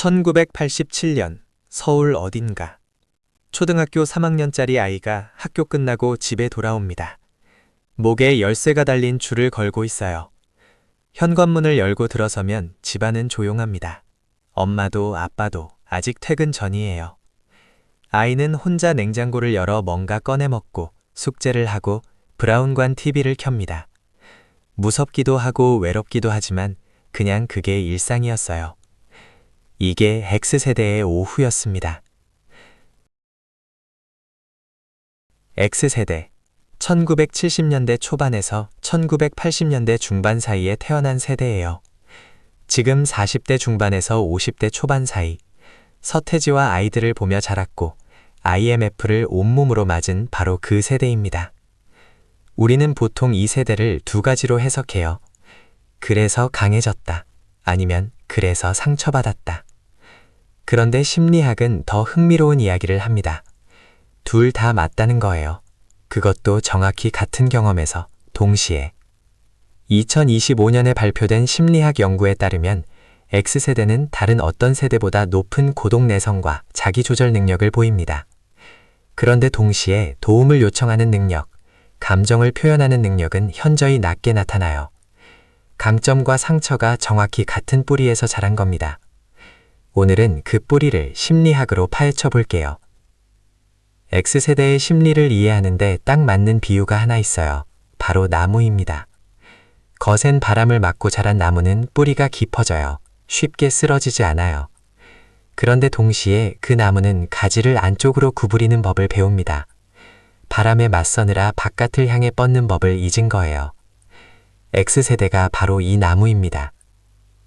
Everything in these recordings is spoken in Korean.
1987년 서울 어딘가 초등학교 3학년짜리 아이가 학교 끝나고 집에 돌아옵니다. 목에 열쇠가 달린 줄을 걸고 있어요. 현관문을 열고 들어서면 집안은 조용합니다. 엄마도 아빠도 아직 퇴근 전이에요. 아이는 혼자 냉장고를 열어 뭔가 꺼내 먹고 숙제를 하고 브라운관 TV를 켭니다. 무섭기도 하고 외롭기도 하지만 그냥 그게 일상이었어요. 이게 X세대의 오후였습니다. X세대, 1970년대 초반에서 1980년대 중반 사이에 태어난 세대예요. 지금 40대 중반에서 50대 초반 사이, 서태지와 아이들을 보며 자랐고 IMF를 온몸으로 맞은 바로 그 세대입니다. 우리는 보통 이 세대를 두 가지로 해석해요. 그래서 강해졌다. 아니면 그래서 상처받았다. 그런데 심리학은 더 흥미로운 이야기를 합니다. 둘 다 맞다는 거예요. 그것도 정확히 같은 경험에서 동시에. 2025년에 발표된 심리학 연구에 따르면 X세대는 다른 어떤 세대보다 높은 고독 내성과 자기조절 능력을 보입니다. 그런데 동시에 도움을 요청하는 능력, 감정을 표현하는 능력은 현저히 낮게 나타나요. 강점과 상처가 정확히 같은 뿌리에서 자란 겁니다. 오늘은 그 뿌리를 심리학으로 파헤쳐 볼게요. X세대의 심리를 이해하는데 딱 맞는 비유가 하나 있어요. 바로 나무입니다. 거센 바람을 맞고 자란 나무는 뿌리가 깊어져요. 쉽게 쓰러지지 않아요. 그런데 동시에 그 나무는 가지를 안쪽으로 구부리는 법을 배웁니다. 바람에 맞서느라 바깥을 향해 뻗는 법을 잊은 거예요. X세대가 바로 이 나무입니다.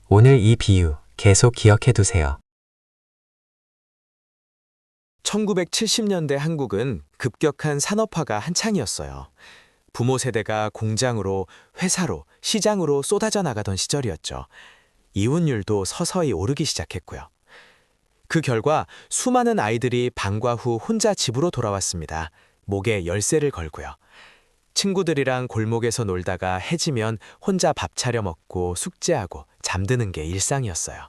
오늘 이 비유 계속 기억해 두세요. 1970년대 한국은 급격한 산업화가 한창이었어요. 부모 세대가 공장으로, 회사로, 시장으로 쏟아져 나가던 시절이었죠. 이혼율도 서서히 오르기 시작했고요. 그 결과 수많은 아이들이 방과 후 혼자 집으로 돌아왔습니다. 목에 열쇠를 걸고요. 친구들이랑 골목에서 놀다가 해지면 혼자 밥 차려 먹고 숙제하고 잠드는 게 일상이었어요.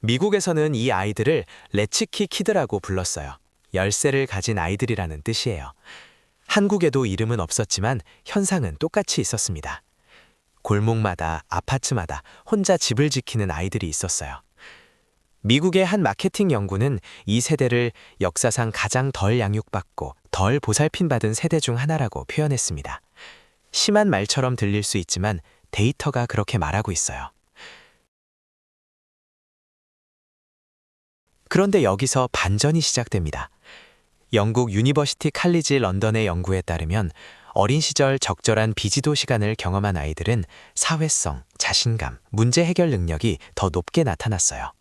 미국에서는 이 아이들을 레치키 키드라고 불렀어요. 열쇠를 가진 아이들이라는 뜻이에요. 한국에도 이름은 없었지만 현상은 똑같이 있었습니다. 골목마다, 아파트마다 혼자 집을 지키는 아이들이 있었어요. 미국의 한 마케팅 연구는 이 세대를 역사상 가장 덜 양육받고 덜 보살핌받은 세대 중 하나라고 표현했습니다. 심한 말처럼 들릴 수 있지만 데이터가 그렇게 말하고 있어요. 그런데 여기서 반전이 시작됩니다. 영국 유니버시티 칼리지 런던의 연구에 따르면 어린 시절 적절한 비지도 시간을 경험한 아이들은 사회성, 자신감, 문제 해결 능력이 더 높게 나타났어요.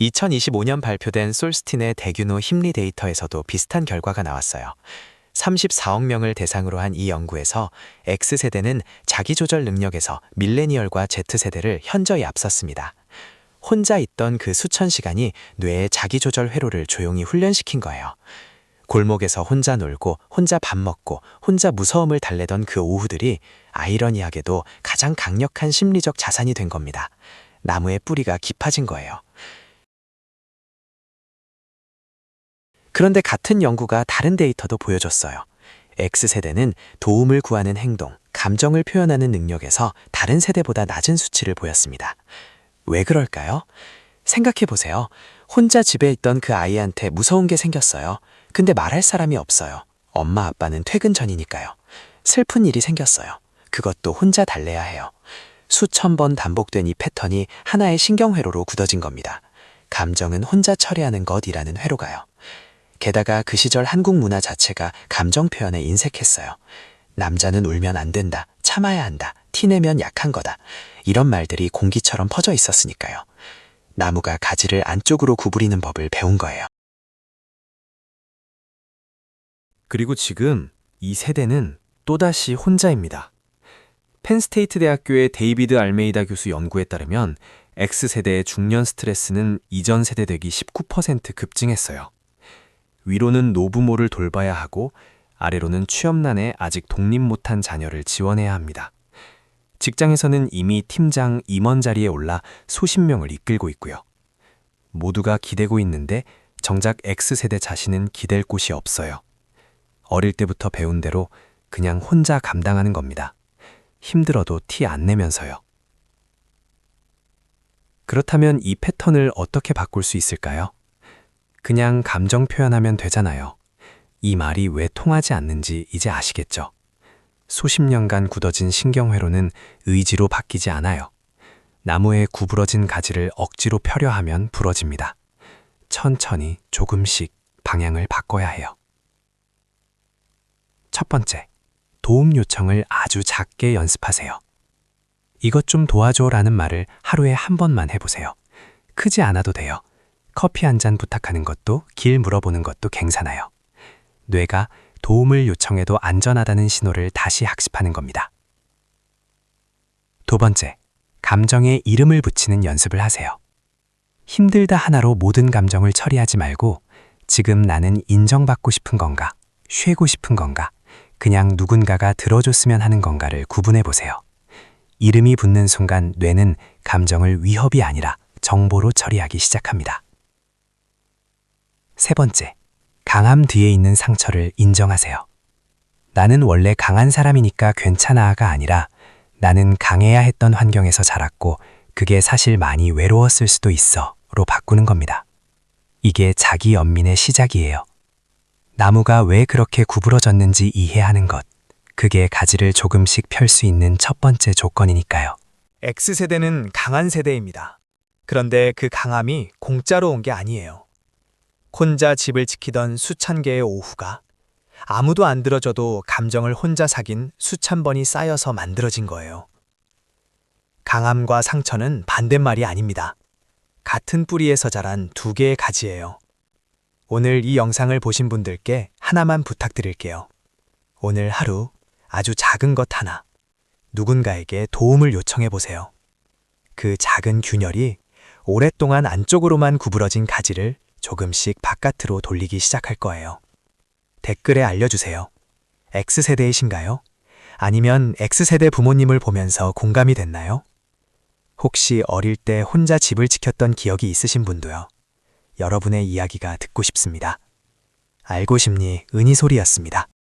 2025년 발표된 솔스틴의 대규모 심리 데이터에서도 비슷한 결과가 나왔어요. 34억 명을 대상으로 한 이 연구에서 X세대는 자기조절 능력에서 밀레니얼과 Z세대를 현저히 앞섰습니다. 혼자 있던 그 수천 시간이 뇌의 자기조절 회로를 조용히 훈련시킨 거예요. 골목에서 혼자 놀고 혼자 밥 먹고 혼자 무서움을 달래던 그 오후들이 아이러니하게도 가장 강력한 심리적 자산이 된 겁니다. 나무의 뿌리가 깊어진 거예요. 그런데 같은 연구가 다른 데이터도 보여줬어요. X세대는 도움을 구하는 행동, 감정을 표현하는 능력에서 다른 세대보다 낮은 수치를 보였습니다. 왜 그럴까요? 생각해보세요. 혼자 집에 있던 그 아이한테 무서운 게 생겼어요. 근데 말할 사람이 없어요. 엄마 아빠는 퇴근 전이니까요. 슬픈 일이 생겼어요. 그것도 혼자 달래야 해요. 수천 번 반복된 이 패턴이 하나의 신경회로로 굳어진 겁니다. 감정은 혼자 처리하는 것이라는 회로가요. 게다가 그 시절 한국 문화 자체가 감정 표현에 인색했어요. 남자는 울면 안 된다, 참아야 한다, 티내면 약한 거다. 이런 말들이 공기처럼 퍼져 있었으니까요. 나무가 가지를 안쪽으로 구부리는 법을 배운 거예요. 그리고 지금 이 세대는 또다시 혼자입니다. 펜스테이트 대학교의 데이비드 알메이다 교수 연구에 따르면 X세대의 중년 스트레스는 이전 세대 대비 19% 급증했어요. 위로는 노부모를 돌봐야 하고 아래로는 취업난에 아직 독립 못한 자녀를 지원해야 합니다. 직장에서는 이미 팀장, 임원 자리에 올라 수십 명을 이끌고 있고요. 모두가 기대고 있는데 정작 X세대 자신은 기댈 곳이 없어요. 어릴 때부터 배운 대로 그냥 혼자 감당하는 겁니다. 힘들어도 티 안 내면서요. 그렇다면 이 패턴을 어떻게 바꿀 수 있을까요? 그냥 감정 표현하면 되잖아요. 이 말이 왜 통하지 않는지 이제 아시겠죠? 수십 년간 굳어진 신경회로는 의지로 바뀌지 않아요. 나무에 구부러진 가지를 억지로 펴려 하면 부러집니다. 천천히 조금씩 방향을 바꿔야 해요. 첫 번째, 도움 요청을 아주 작게 연습하세요. 이것 좀 도와줘 라는 말을 하루에 한 번만 해보세요. 크지 않아도 돼요. 커피 한 잔 부탁하는 것도 길 물어보는 것도 괜찮아요. 뇌가 도움을 요청해도 안전하다는 신호를 다시 학습하는 겁니다. 두 번째, 감정에 이름을 붙이는 연습을 하세요. 힘들다 하나로 모든 감정을 처리하지 말고 지금 나는 인정받고 싶은 건가, 쉬고 싶은 건가, 그냥 누군가가 들어줬으면 하는 건가를 구분해 보세요. 이름이 붙는 순간 뇌는 감정을 위협이 아니라 정보로 처리하기 시작합니다. 세 번째, 강함 뒤에 있는 상처를 인정하세요. 나는 원래 강한 사람이니까 괜찮아가 아니라 나는 강해야 했던 환경에서 자랐고 그게 사실 많이 외로웠을 수도 있어로 바꾸는 겁니다. 이게 자기 연민의 시작이에요. 나무가 왜 그렇게 구부러졌는지 이해하는 것, 그게 가지를 조금씩 펼 수 있는 첫 번째 조건이니까요. X세대는 강한 세대입니다. 그런데 그 강함이 공짜로 온 게 아니에요. 혼자 집을 지키던 수천 개의 오후가 아무도 안 들어줘도 감정을 혼자 사귄 수천 번이 쌓여서 만들어진 거예요. 강함과 상처는 반대말이 아닙니다. 같은 뿌리에서 자란 두 개의 가지예요. 오늘 이 영상을 보신 분들께 하나만 부탁드릴게요. 오늘 하루 아주 작은 것 하나, 누군가에게 도움을 요청해 보세요. 그 작은 균열이 오랫동안 안쪽으로만 구부러진 가지를 조금씩 바깥으로 돌리기 시작할 거예요. 댓글에 알려주세요. X세대이신가요? 아니면 X세대 부모님을 보면서 공감이 됐나요? 혹시 어릴 때 혼자 집을 지켰던 기억이 있으신 분도요. 여러분의 이야기가 듣고 싶습니다. 알고 싶니 은희소리였습니다.